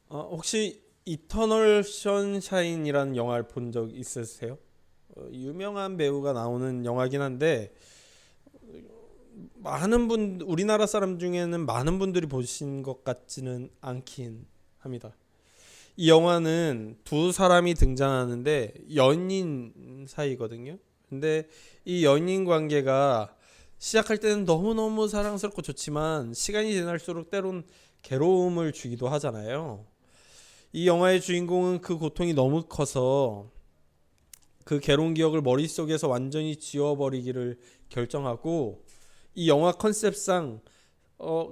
혹시 이터널 선샤인이라는 영화를 본 적 있으세요? 유명한 배우가 나오는 영화긴 한데 우리나라 사람 중에는 많은 분들이 보신 것 같지는 않긴 합니다. 이 영화는 두 사람이 등장하는데 연인 사이거든요. 근데 이 연인 관계가 시작할 때는 너무너무 사랑스럽고 좋지만 시간이 지날수록 때론 괴로움을 주기도 하잖아요. 이 영화의 주인공은 그 고통이 너무 커서 그 괴로운 기억을 머릿속에서 완전히 지워버리기를 결정하고, 이 영화 컨셉상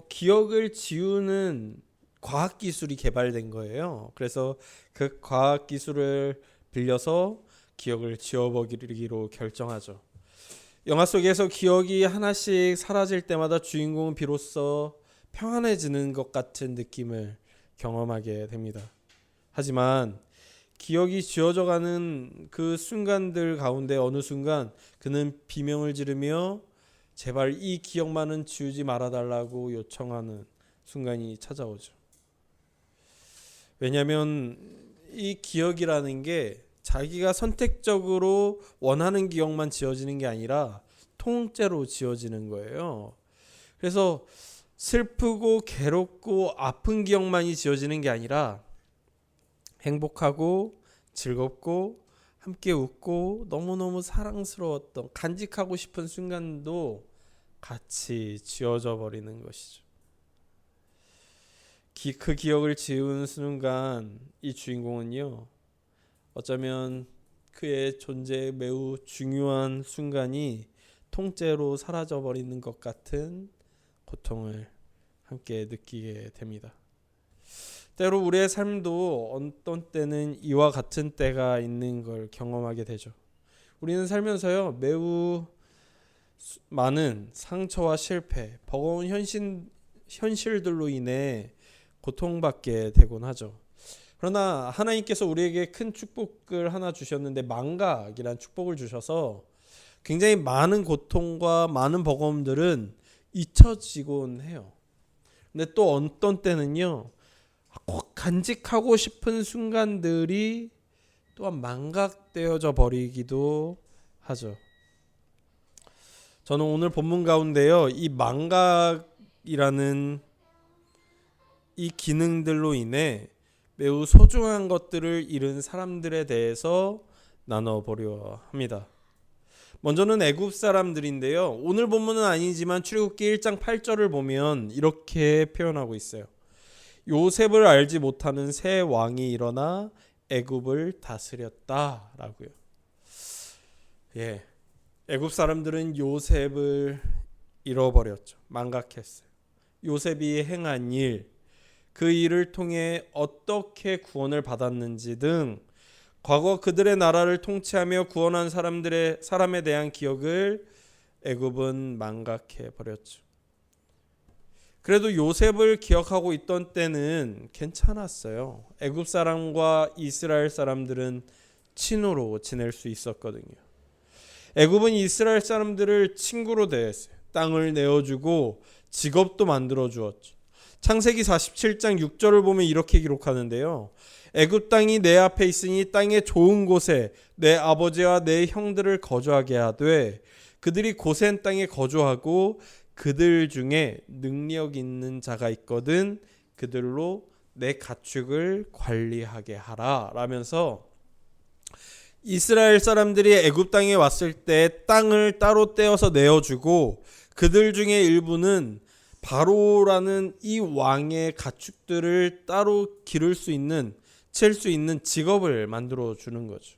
기억을 지우는 과학 기술이 개발된 거예요. 그래서 그 과학 기술을 빌려서 기억을 지워버리기로 결정하죠. 영화 속에서 기억이 하나씩 사라질 때마다 주인공은 비로소 평안해지는 것 같은 느낌을 경험하게 됩니다. 하지만 기억이 지워져 가는 그 순간들 가운데 어느 순간 그는 비명을 지르며 제발 이 기억만은 지우지 말아달라고 요청하는 순간이 찾아오죠. 왜냐하면 이 기억이라는 게 자기가 선택적으로 원하는 기억만 지워지는 게 아니라 통째로 지워지는 거예요. 그래서 슬프고 괴롭고 아픈 기억만이 지워지는 게 아니라 행복하고 즐겁고 함께 웃고 너무너무 사랑스러웠던 간직하고 싶은 순간도 같이 지워져 버리는 것이죠. 그 기억을 지우는 순간 이 주인공은요, 어쩌면 그의 존재에 매우 중요한 순간이 통째로 사라져 버리는 것 같은 고통을 함께 느끼게 됩니다. 때로 우리의 삶도 어떤 때는 이와 같은 때가 있는 걸 경험하게 되죠. 우리는 살면서요, 매우 많은 상처와 실패, 버거운 현실들로 인해 고통받게 되곤 하죠. 그러나 하나님께서 우리에게 큰 축복을 하나 주셨는데, 망각이란 축복을 주셔서 굉장히 많은 고통과 많은 버거움들은 잊혀지곤 해요. 근데 또 어떤 때는요, 꼭 간직하고 싶은 순간들이 또한 망각되어져 버리기도 하죠. 저는 오늘 본문 가운데요, 이 망각이라는 이 기능들로 인해 매우 소중한 것들을 잃은 사람들에 대해서 나눠보려 합니다. 먼저는 애굽 사람들인데요, 오늘 본문은 아니지만 출애굽기 1장 8절을 보면 이렇게 표현하고 있어요. 요셉을 알지 못하는 새 왕이 일어나 애굽을 다스렸다라고요. 예, 애굽 사람들은 요셉을 잃어버렸죠. 망각했어요. 요셉이 행한 일, 그 일을 통해 어떻게 구원을 받았는지 등 과거 그들의 나라를 통치하며 구원한 사람에 대한 기억을 애굽은 망각해 버렸죠. 그래도 요셉을 기억하고 있던 때는 괜찮았어요. 애굽 사람과 이스라엘 사람들은 친으로 지낼 수 있었거든요. 애굽은 이스라엘 사람들을 친구로 대했어요. 땅을 내어주고 직업도 만들어 주었죠. 창세기 47장 6절을 보면 이렇게 기록하는데요. 애굽 땅이 내 앞에 있으니 땅의 좋은 곳에 내 아버지와 내 형들을 거주하게 하되 그들이 고센 땅에 거주하고 그들 중에 능력 있는 자가 있거든 그들로 내 가축을 관리하게 하라 라면서, 이스라엘 사람들이 애굽 땅에 왔을 때 땅을 따로 떼어서 내어주고 그들 중에 일부는 바로라는 이 왕의 가축들을 따로 기를 수 있는, 칠 수 있는 직업을 만들어 주는 거죠.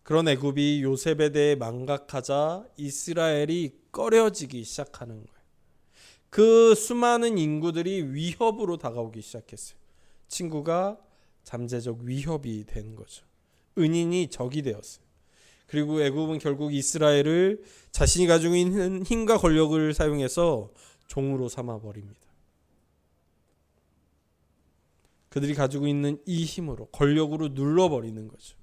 그런 애굽이 요셉에 대해 망각하자 이스라엘이 꺼려지기 시작하는 거예요. 그 수많은 인구들이 위협으로 다가오기 시작했어요. 친구가 잠재적 위협이 된 거죠. 은인이 적이 되었어요. 그리고 애굽은 결국 이스라엘을 자신이 가지고 있는 힘과 권력을 사용해서 종으로 삼아 버립니다. 그들이 가지고 있는 이 힘으로, 권력으로 눌러버리는 거죠.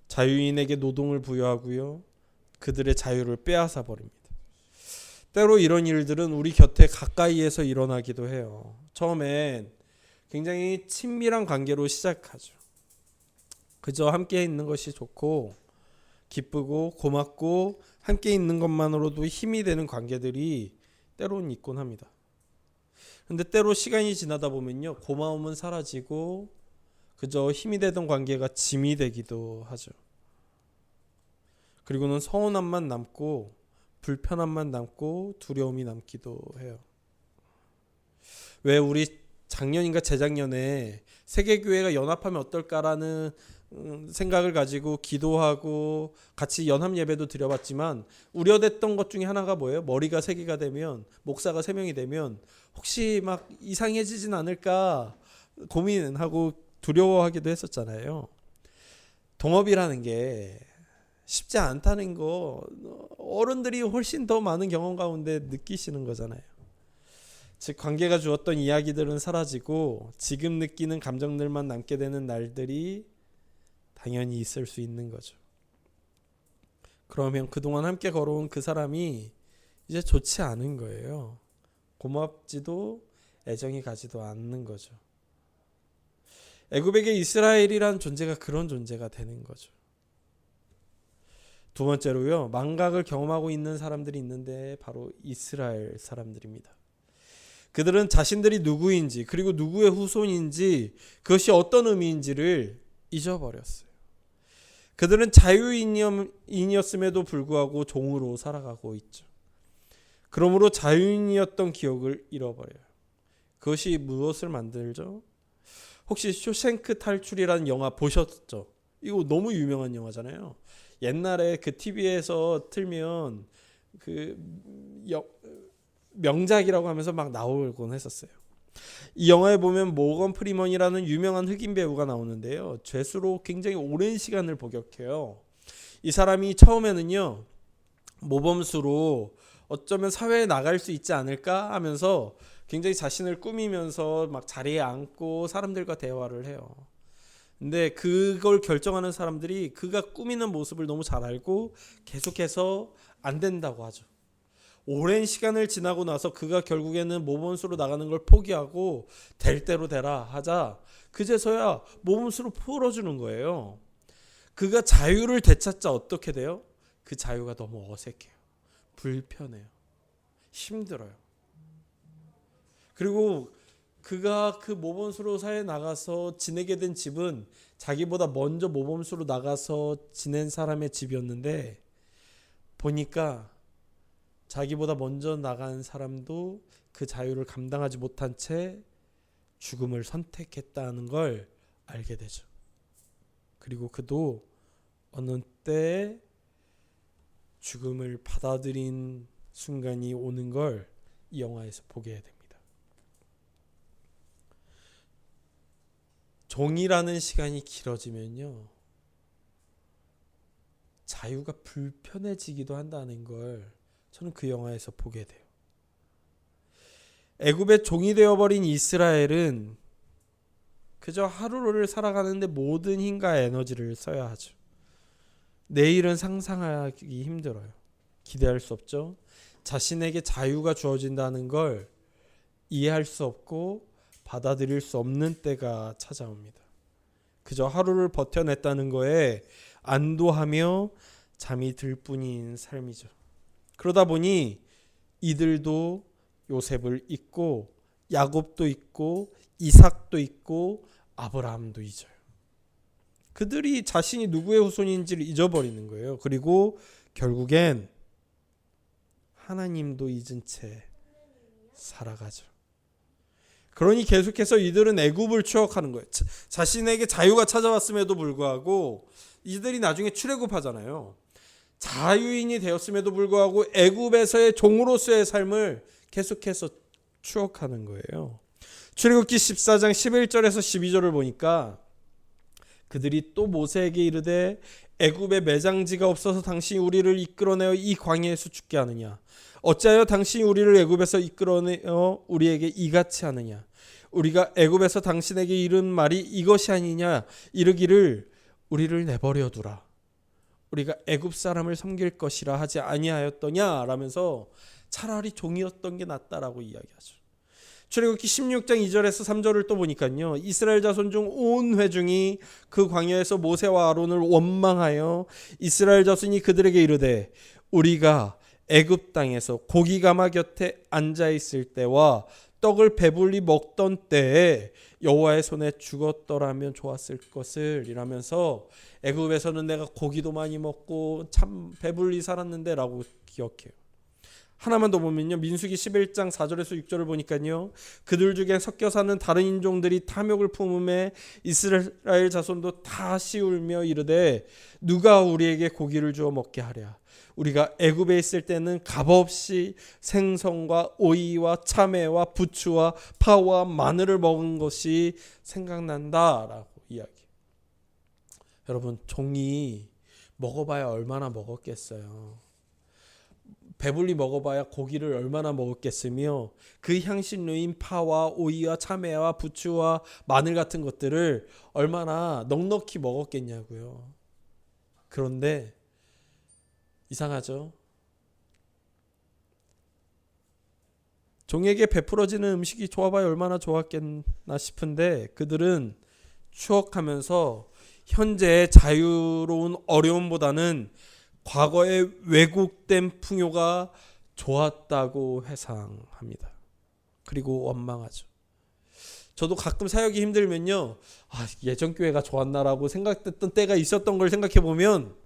자유인에게 노동을 부여하고요, 그들의 자유를 빼앗아 버립니다. 때로 이런 일들은 우리 곁에 가까이에서 일어나기도 해요. 처음엔 굉장히 친밀한 관계로 시작하죠. 그저 함께 있는 것이 좋고 기쁘고 고맙고 함께 있는 것만으로도 힘이 되는 관계들이 때로는 있곤 합니다. 근데 때로 시간이 지나다 보면요, 고마움은 사라지고 그저 힘이 되던 관계가 짐이 되기도 하죠. 그리고는 서운함만 남고 불편함만 남고 두려움이 남기도 해요. 왜 우리 작년인가 재작년에 세계교회가 연합하면 어떨까라는 생각을 가지고 기도하고 같이 연합 예배도 드려봤지만 우려됐던 것 중에 하나가 뭐예요? 머리가 3개가 되면, 목사가 3명이 되면 혹시 막 이상해지진 않을까 고민하고 두려워하기도 했었잖아요. 동업이라는 게 쉽지 않다는 거 어른들이 훨씬 더 많은 경험 가운데 느끼시는 거잖아요. 즉 관계가 주었던 이야기들은 사라지고 지금 느끼는 감정들만 남게 되는 날들이 당연히 있을 수 있는 거죠. 그러면 그동안 함께 걸어온 그 사람이 이제 좋지 않은 거예요. 고맙지도 애정이 가지도 않는 거죠. 애굽에게 이스라엘이란 존재가 그런 존재가 되는 거죠. 두 번째로요, 망각을 경험하고 있는 사람들이 있는데 바로 이스라엘 사람들입니다. 그들은 자신들이 누구인지 그리고 누구의 후손인지 그것이 어떤 의미인지를 잊어버렸어요. 그들은 자유인이었음에도 불구하고 종으로 살아가고 있죠. 그러므로 자유인이었던 기억을 잃어버려요. 그것이 무엇을 만들죠? 혹시 쇼생크 탈출이라는 영화 보셨죠? 이거 너무 유명한 영화잖아요. 옛날에 그 TV에서 틀면 그 명작이라고 하면서 막 나오곤 했었어요. 이 영화에 보면 모건 프리먼이라는 유명한 흑인 배우가 나오는데요. 죄수로 굉장히 오랜 시간을 복역해요. 이 사람이 처음에는요, 모범수로 어쩌면 사회에 나갈 수 있지 않을까 하면서 굉장히 자신을 꾸미면서 막 자리에 앉고 사람들과 대화를 해요. 근데 그걸 결정하는 사람들이 그가 꾸미는 모습을 너무 잘 알고 계속해서 안 된다고 하죠. 오랜 시간을 지나고 나서 그가 결국에는 모범수로 나가는 걸 포기하고 될 대로 되라 하자 그제서야 모범수로 풀어주는 거예요. 그가 자유를 되찾자 어떻게 돼요? 그 자유가 너무 어색해요. 불편해요. 힘들어요. 그리고 그가 그 모범수로 사회에 나가서 지내게 된 집은 자기보다 먼저 모범수로 나가서 지낸 사람의 집이었는데 보니까 자기보다 먼저 나간 사람도 그 자유를 감당하지 못한 채 죽음을 선택했다는 걸 알게 되죠. 그리고 그도 어느 때에 죽음을 받아들인 순간이 오는 걸 이 영화에서 보게 됩니다. 종이라는 시간이 길어지면요, 자유가 불편해지기도 한다는 걸 저는 그 영화에서 보게 돼요. 애굽의 종이 되어버린 이스라엘은 그저 하루를 살아가는데 모든 힘과 에너지를 써야 하죠. 내일은 상상하기 힘들어요. 기대할 수 없죠. 자신에게 자유가 주어진다는 걸 이해할 수 없고 받아들일 수 없는 때가 찾아옵니다. 그저 하루를 버텨냈다는 거에 안도하며 잠이 들 뿐인 삶이죠. 그러다 보니 이들도 요셉을 잊고 야곱도 잊고 이삭도 잊고 아브라함도 잊어요. 그들이 자신이 누구의 후손인지를 잊어버리는 거예요. 그리고 결국엔 하나님도 잊은 채 살아가죠. 그러니 계속해서 이들은 애굽을 추억하는 거예요. 자신에게 자유가 찾아왔음에도 불구하고 이들이 나중에 출애굽하잖아요. 자유인이 되었음에도 불구하고 애굽에서의 종으로서의 삶을 계속해서 추억하는 거예요. 출애굽기 14장 11절에서 12절을 보니까 그들이 또 모세에게 이르되 애굽에 매장지가 없어서 당신이 우리를 이끌어내어 이 광야에서 죽게 하느냐? 어찌하여 당신이 우리를 애굽에서 이끌어내어 우리에게 이같이 하느냐? 우리가 애굽에서 당신에게 이른 말이 이것이 아니냐? 이르기를 우리를 내버려 두라. 우리가 애굽 사람을 섬길 것이라 하지 아니하였더냐 라면서 차라리 종이었던 게 낫다라고 이야기하죠. 출애굽기 16장 2절에서 3절을 또 보니까요, 이스라엘 자손 중 온 회중이 그 광야에서 모세와 아론을 원망하여 이스라엘 자손이 그들에게 이르되 우리가 애굽 땅에서 고기 가마 곁에 앉아 있을 때와 떡을 배불리 먹던 때에 여호와의 손에 죽었더라면 좋았을 것을 이라면서, 애굽에서는 내가 고기도 많이 먹고 참 배불리 살았는데 라고 기억해요. 하나만 더 보면요, 민수기 11장 4절에서 6절을 보니까요, 그들 중에 섞여 사는 다른 인종들이 탐욕을 품음에 이스라엘 자손도 다시 울며 이르되 누가 우리에게 고기를 주어 먹게 하랴. 우리가 애굽에 있을 때는 값없이 생선과 오이와 참외와 부추와 파와 마늘을 먹은 것이 생각난다라고 이야기해요. 여러분, 종이 먹어봐야 얼마나 먹었겠어요. 배불리 먹어봐야 고기를 얼마나 먹었겠으며, 그 향신료인 파와 오이와 참외와 부추와 마늘 같은 것들을 얼마나 넉넉히 먹었겠냐고요. 그런데 이상하죠. 종에게 베풀어지는 음식이 좋아봐야 얼마나 좋았겠나 싶은데, 그들은 추억하면서 현재의 자유로운 어려움보다는 과거의 왜곡된 풍요가 좋았다고 회상합니다. 그리고 원망하죠. 저도 가끔 사역이 힘들면요, 예전 교회가 좋았나라고 생각했던 때가 있었던 걸 생각해 보면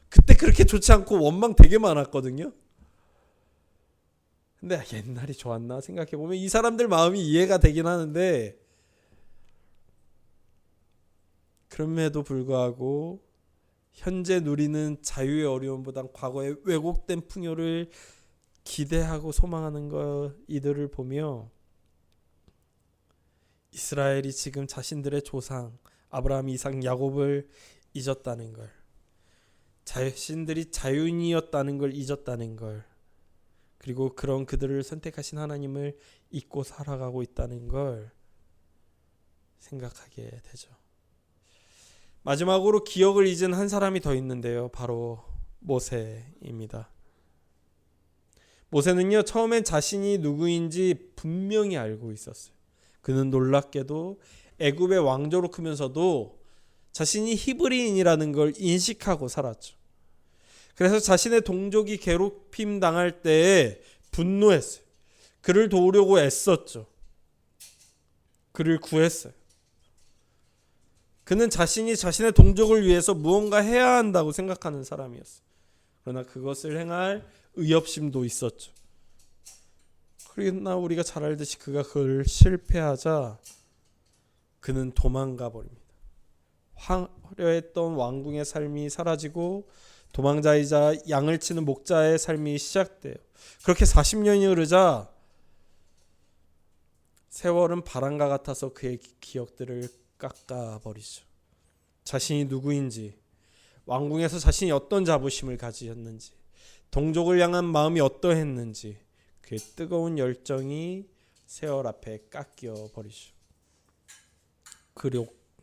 그때 그렇게 좋지 않고 원망 되게 많았거든요. 근데 옛날이 좋았나 생각해 보면 이 사람들 마음이 이해가 되긴 하는데, 그럼에도 불구하고 현재 누리는 자유의 어려움보다 과거의 왜곡된 풍요를 기대하고 소망하는 것, 이들을 보며 이스라엘이 지금 자신들의 조상 아브라함, 이삭, 야곱을 잊었다는 걸, 자신들이 자유인이었다는 걸 잊었다는 걸, 그리고 그런 그들을 선택하신 하나님을 잊고 살아가고 있다는 걸 생각하게 되죠. 마지막으로 기억을 잊은 한 사람이 더 있는데요, 바로 모세입니다. 모세는요, 처음엔 자신이 누구인지 분명히 알고 있었어요. 그는 놀랍게도 애굽의 왕조로 크면서도 자신이 히브리인이라는 걸 인식하고 살았죠. 그래서 자신의 동족이 괴롭힘 당할 때에 분노했어요. 그를 도우려고 애썼죠. 그를 구했어요. 그는 자신이 자신의 동족을 위해서 무언가 해야 한다고 생각하는 사람이었어요. 그러나 그것을 행할 의협심도 있었죠. 그러나 우리가 잘 알듯이 그가 그걸 실패하자 그는 도망가 버립니다. 화려했던 왕궁의 삶이 사라지고 도망자이자 양을 치는 목자의 삶이 시작돼요. 그렇게 40년이 흐르자 세월은 바람과 같아서 그의 기억들을 깎아버리죠. 자신이 누구인지, 왕궁에서 자신이 어떤 자부심을 가지셨는지, 동족을 향한 마음이 어떠했는지, 그의 뜨거운 열정이 세월 앞에 깎여 버리죠.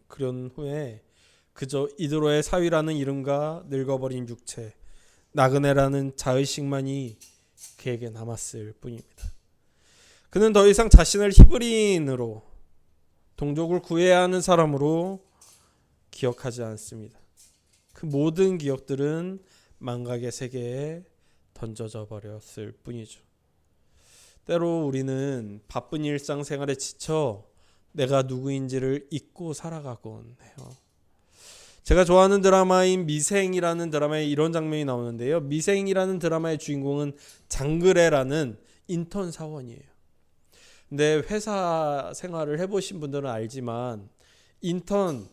그런 후에 그저 이드로의 사위라는 이름과 늙어버린 육체, 나그네라는 자의식만이 그에게 남았을 뿐입니다. 그는 더 이상 자신을 히브리인으로, 동족을 구해야 하는 사람으로 기억하지 않습니다. 그 모든 기억들은 망각의 세계에 던져져 버렸을 뿐이죠. 때로 우리는 바쁜 일상생활에 지쳐 내가 누구인지를 잊고 살아가곤 해요. 제가 좋아하는 드라마인 미생이라는 드라마에 이런 장면이 나오는데요. 미생이라는 드라마의 주인공은 장그래라는 인턴 사원이에요. 근데 회사 생활을 해보신 분들은 알지만 인턴,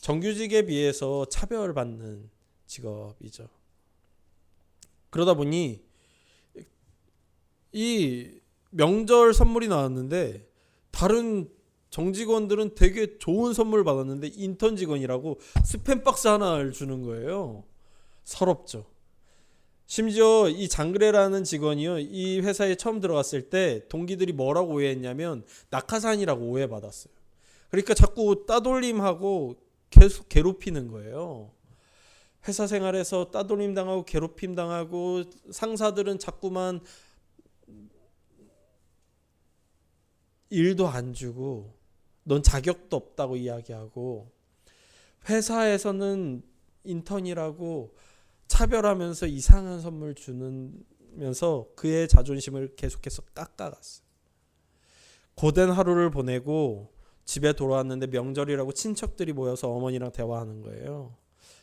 정규직에 비해서 차별받는 직업이죠. 그러다 보니 이 명절 선물이 나왔는데 다른 정직원들은 되게 좋은 선물 받았는데 인턴 직원이라고 스팸 박스 하나를 주는 거예요. 서럽죠. 심지어 이 장그래라는 직원이요, 이 회사에 처음 들어갔을 때 동기들이 뭐라고 오해했냐면 낙하산이라고 오해받았어요. 그러니까 자꾸 따돌림하고 계속 괴롭히는 거예요. 회사 생활에서 따돌림 당하고 괴롭힘 당하고 상사들은 자꾸만 일도 안 주고 넌 자격도 없다고 이야기하고 회사에서는 인턴이라고 차별하면서 이상한 선물 주면서 그의 자존심을 계속해서 깎아갔어요. 고된 하루를 보내고 집에 돌아왔는데 명절이라고 친척들이 모여서 어머니랑 대화하는 거예요.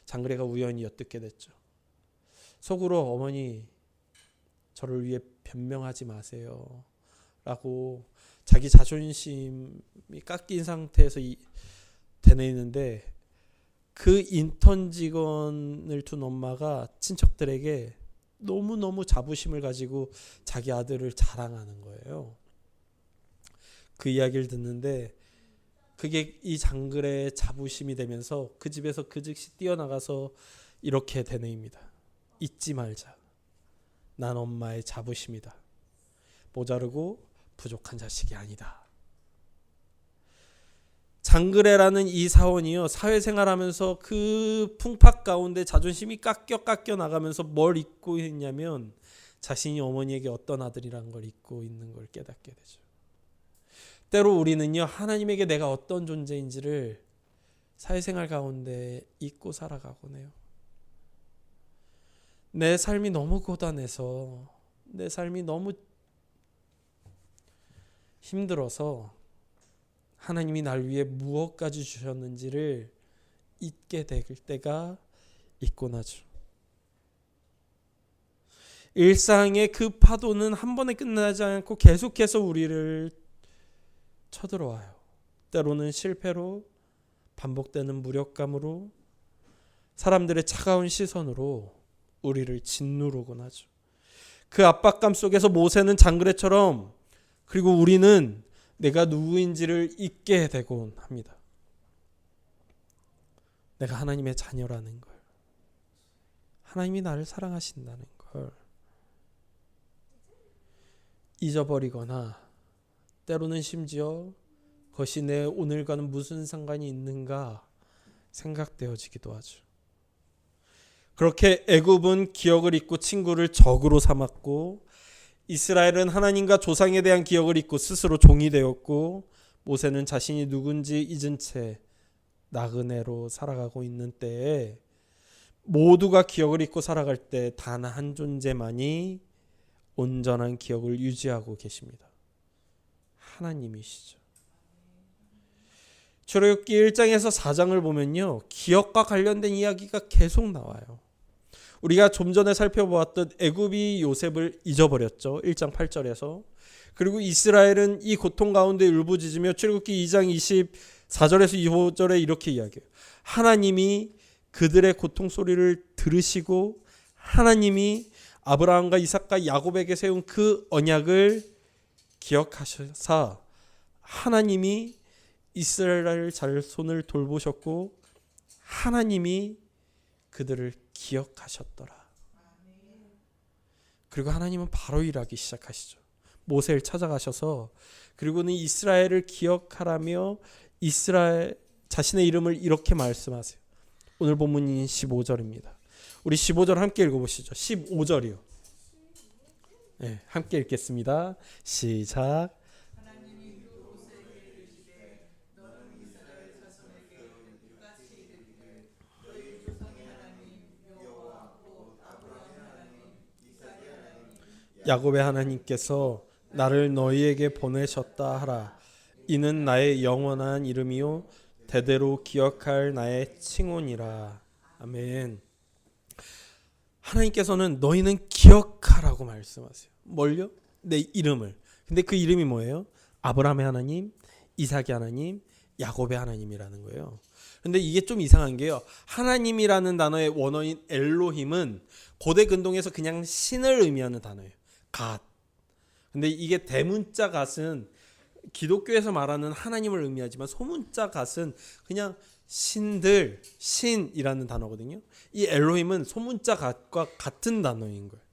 장그래가 우연히 엿듣게 됐죠. 속으로 어머니 저를 위해 변명하지 마세요 라고 자기 자존심이 깎인 상태에서 되뇌이는데 그 인턴 직원을 둔 엄마가 친척들에게 너무너무 자부심을 가지고 자기 아들을 자랑하는 거예요. 그 이야기를 듣는데 그게 이 장글의 자부심이 되면서 그 집에서 그 즉시 뛰어나가서 이렇게 되뇌입니다. 잊지 말자. 난 엄마의 자부심이다. 모자르고 부족한 자식이 아니다. 장그래라는 이 사원이요, 사회생활하면서 그 풍파 가운데 자존심이 깎여 나가면서 뭘 잊고 있냐면 자신이 어머니에게 어떤 아들이란 걸 잊고 있는 걸 깨닫게 되죠. 때로 우리는요, 하나님에게 내가 어떤 존재인지를 사회생활 가운데 잊고 살아가곤 해요. 내 삶이 너무 고단해서, 내 삶이 너무 힘들어서 하나님이 날 위해 무엇까지 주셨는지를 잊게 될 때가 있곤 하죠. 일상의 그 파도는 한 번에 끝나지 않고 계속해서 우리를 쳐들어와요. 때로는 실패로, 반복되는 무력감으로, 사람들의 차가운 시선으로 우리를 짓누르곤 하죠. 그 압박감 속에서 모세는 장그래처럼, 그리고 우리는 내가 누구인지를 잊게 되곤 합니다. 내가 하나님의 자녀라는 걸, 하나님이 나를 사랑하신다는 걸 잊어버리거나 때로는 심지어 그것이 내 오늘과는 무슨 상관이 있는가 생각되어지기도 하죠. 그렇게 애굽은 기억을 잊고 친구를 적으로 삼았고 이스라엘은 하나님과 조상에 대한 기억을 잊고 스스로 종이 되었고 모세는 자신이 누군지 잊은 채 나그네로 살아가고 있는 때에 모두가 기억을 잊고 살아갈 때 단 한 존재만이 온전한 기억을 유지하고 계십니다. 하나님이시죠. 출애굽기 1장에서 4장을 보면요, 기억과 관련된 이야기가 계속 나와요. 우리가 좀 전에 살펴보았던 애굽이 요셉을 잊어버렸죠. 1장 8절에서. 그리고 이스라엘은 이 고통 가운데 울부짖으며 출애굽기 2장 24절에서 25절에 이렇게 이야기해요. 하나님이 그들의 고통 소리를 들으시고 하나님이 아브라함과 이삭과 야곱에게 세운 그 언약을 기억하셔서 하나님이 이스라엘 자손을 돌보셨고 하나님이 그들을 기억하셨더라. 그리고 하나님은 바로 일하기 시작하시죠. 모세를 찾아가셔서 그리고는 이스라엘을 기억하라며 이스라엘 자신의 이름을 이렇게 말씀하세요. 오늘 본문인 15절입니다. 우리 15절 함께 읽어보시죠. 15절이요. 네, 함께 읽겠습니다. 시작. 야곱의 하나님께서 나를 너희에게 보내셨다 하라. 이는 나의 영원한 이름이요 대대로 기억할 나의 칭혼이라. 아멘. 하나님께서는 너희는 기억하라고 말씀하세요. 뭘요? 내 이름을. 근데 그 이름이 뭐예요? 아브라함의 하나님, 이삭의 하나님, 야곱의 하나님이라는 거예요. 근데 이게 좀 이상한 게요. 하나님이라는 단어의 원어인 엘로힘은 고대 근동에서 그냥 신을 의미하는 단어예요. 갓. 근데 이게 대문자 갓은 기독교에서 말하는 하나님을 의미하지만 소문자 갓은 그냥 신들, 신이라는 단어거든요. 이 엘로힘은 소문자 갓과 같은 단어인 거예요.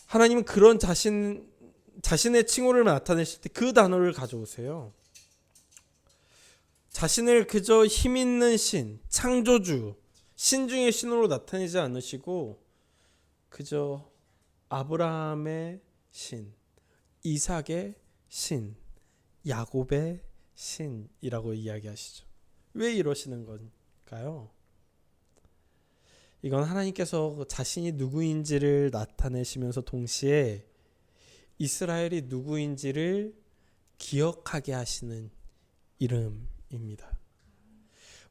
하나님은 그런 자신의 칭호를 나타내실 때 그 단어를 가져오세요. 자신을 그저 힘 있는 신, 창조주, 신 중의 신으로 나타내지 않으시고 그저 아브라함의 신, 이삭의 신, 야곱의 신이라고 이야기하시죠. 왜 이러시는 걸까요? 이건 하나님께서 자신이 누구인지를 나타내시면서 동시에 이스라엘이 누구인지를 기억하게 하시는 이름입니다.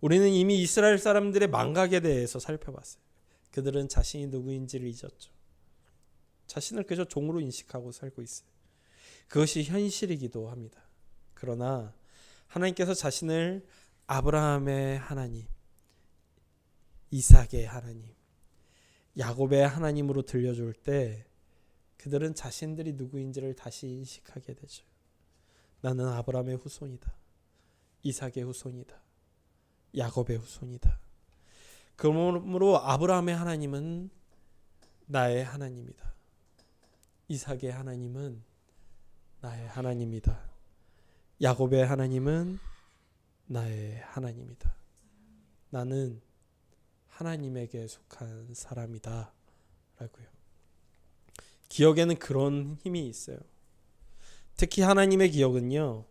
우리는 이미 이스라엘 사람들의 망각에 대해서 살펴봤어요. 그들은 자신이 누구인지를 잊었죠. 자신을 그저 종으로 인식하고 살고 있어요. 그것이 현실이기도 합니다. 그러나 하나님께서 자신을 아브라함의 하나님, 이삭의 하나님, 야곱의 하나님으로 들려줄 때 그들은 자신들이 누구인지를 다시 인식하게 되죠. 나는 아브라함의 후손이다. 이삭의 후손이다. 야곱의 후손이다. 그러므로 아브라함의 하나님은 나의 하나님이다. 이삭의 하나님은 나의 하나님이다. 야곱의 하나님은 나의 하나님이다. 나는 하나님에게 속한 사람이다 라고요. 기억에는 그런 힘이 있어요. 특히 하나님의 기억은요,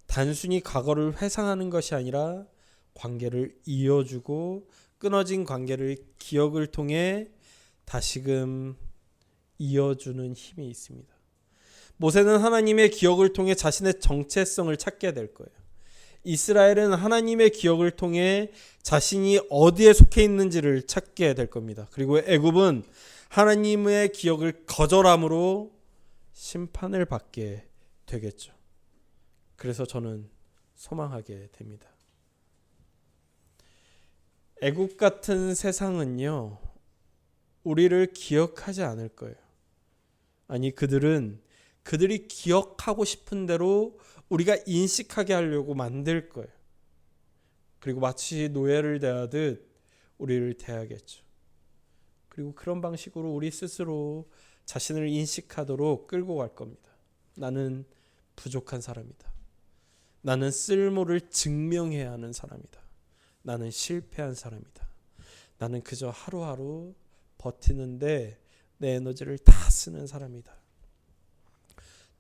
단순히 과거를 회상하는 것이 아니라 관계를 이어주고 끊어진 관계를 기억을 통해 다시금 이어주는 힘이 있습니다. 모세는 하나님의 기억을 통해 자신의 정체성을 찾게 될 거예요. 이스라엘은 하나님의 기억을 통해 자신이 어디에 속해 있는지를 찾게 될 겁니다. 그리고 애굽은 하나님의 기억을 거절함으로 심판을 받게 되겠죠. 그래서 저는 소망하게 됩니다. 애굽 같은 세상은요, 우리를 기억하지 않을 거예요. 아니, 그들이 기억하고 싶은 대로 우리가 인식하게 하려고 만들 거예요. 그리고 마치 노예를 대하듯 우리를 대하겠죠. 그리고 그런 방식으로 우리 스스로 자신을 인식하도록 끌고 갈 겁니다. 나는 부족한 사람이다. 나는 쓸모를 증명해야 하는 사람이다. 나는 실패한 사람이다. 나는 그저 하루하루 버티는데 내 에너지를 다 쓰는 사람이다.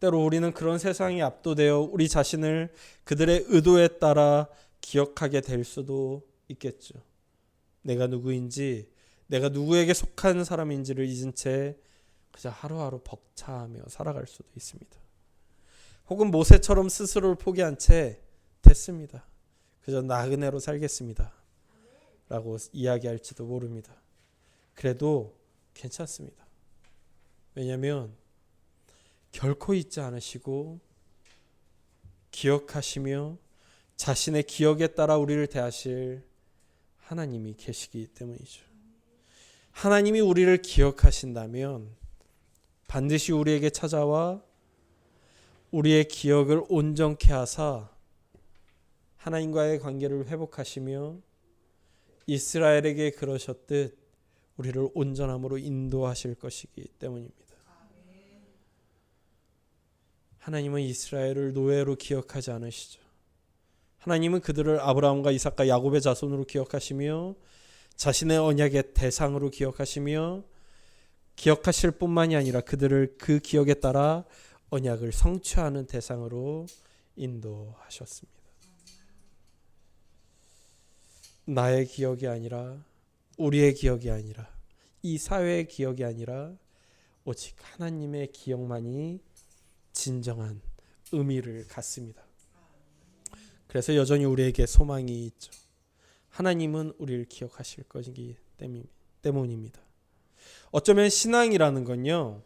때로 우리는 그런 세상에 압도되어 우리 자신을 그들의 의도에 따라 기억하게 될 수도 있겠죠. 내가 누구인지, 내가 누구에게 속한 사람인지를 잊은 채 그저 하루하루 벅차하며 살아갈 수도 있습니다. 혹은 모세처럼 스스로를 포기한 채 됐습니다. 그저 나그네로 살겠습니다. 라고 이야기할지도 모릅니다. 그래도 괜찮습니다. 왜냐하면 결코 잊지 않으시고 기억하시며 자신의 기억에 따라 우리를 대하실 하나님이 계시기 때문이죠. 하나님이 우리를 기억하신다면 반드시 우리에게 찾아와 우리의 기억을 온전케 하사 하나님과의 관계를 회복하시며 이스라엘에게 그러셨듯 우리를 온전함으로 인도하실 것이기 때문입니다. 하나님은 이스라엘을 노예로 기억하지 않으시죠. 하나님은 그들을 아브라함과 이삭과 야곱의 자손으로 기억하시며 자신의 언약의 대상으로 기억하시며 기억하실 뿐만이 아니라 그들을 그 기억에 따라 언약을 성취하는 대상으로 인도하셨습니다. 나의 기억이 아니라, 우리의 기억이 아니라, 이 사회의 기억이 아니라 오직 하나님의 기억만이 진정한 의미를 갖습니다. 그래서 여전히 우리에게 소망이 있죠. 하나님은 우리를 기억하실 것이기 때문입니다. 어쩌면 신앙이라는 건요,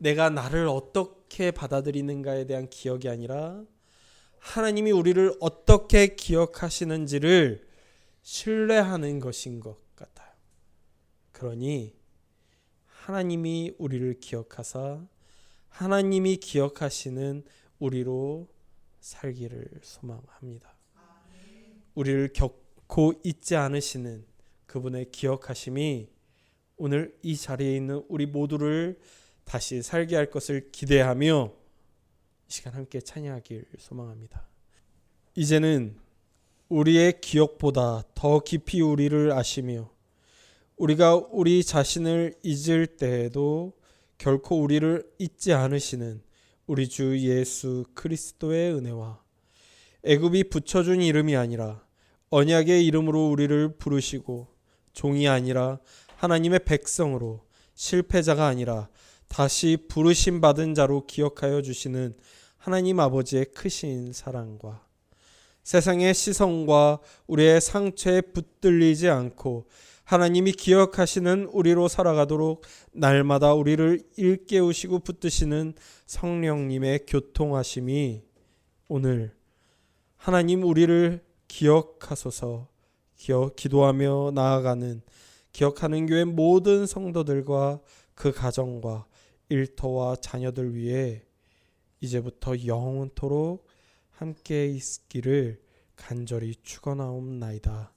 내가 나를 어떻게 받아들이는가에 대한 기억이 아니라 하나님이 우리를 어떻게 기억하시는지를 신뢰하는 것인 것 같아요. 그러니 하나님이 우리를 기억하사 하나님이 기억하시는 우리로 살기를 소망합니다. 우리를 결코 잊지 않으시는 그분의 기억하심이 오늘 이 자리에 있는 우리 모두를 다시 살게 할 것을 기대하며 이 시간 함께 찬양하길 소망합니다. 이제는 우리의 기억보다 더 깊이 우리를 아시며 우리가 우리 자신을 잊을 때에도 결코 우리를 잊지 않으시는 우리 주 예수 그리스도의 은혜와 애굽이 붙여준 이름이 아니라 언약의 이름으로 우리를 부르시고 종이 아니라 하나님의 백성으로 실패자가 아니라 다시 부르심 받은 자로 기억하여 주시는 하나님 아버지의 크신 사랑과 세상의 시선과 우리의 상처에 붙들리지 않고 하나님이 기억하시는 우리로 살아가도록 날마다 우리를 일깨우시고 붙드시는 성령님의 교통하심이 오늘 하나님 우리를 기억하소서 기도하며 나아가는 기억하는 교회 모든 성도들과 그 가정과 일터와 자녀들 위해 이제부터 영원토록 함께 있기를 간절히 축원하옵나이다.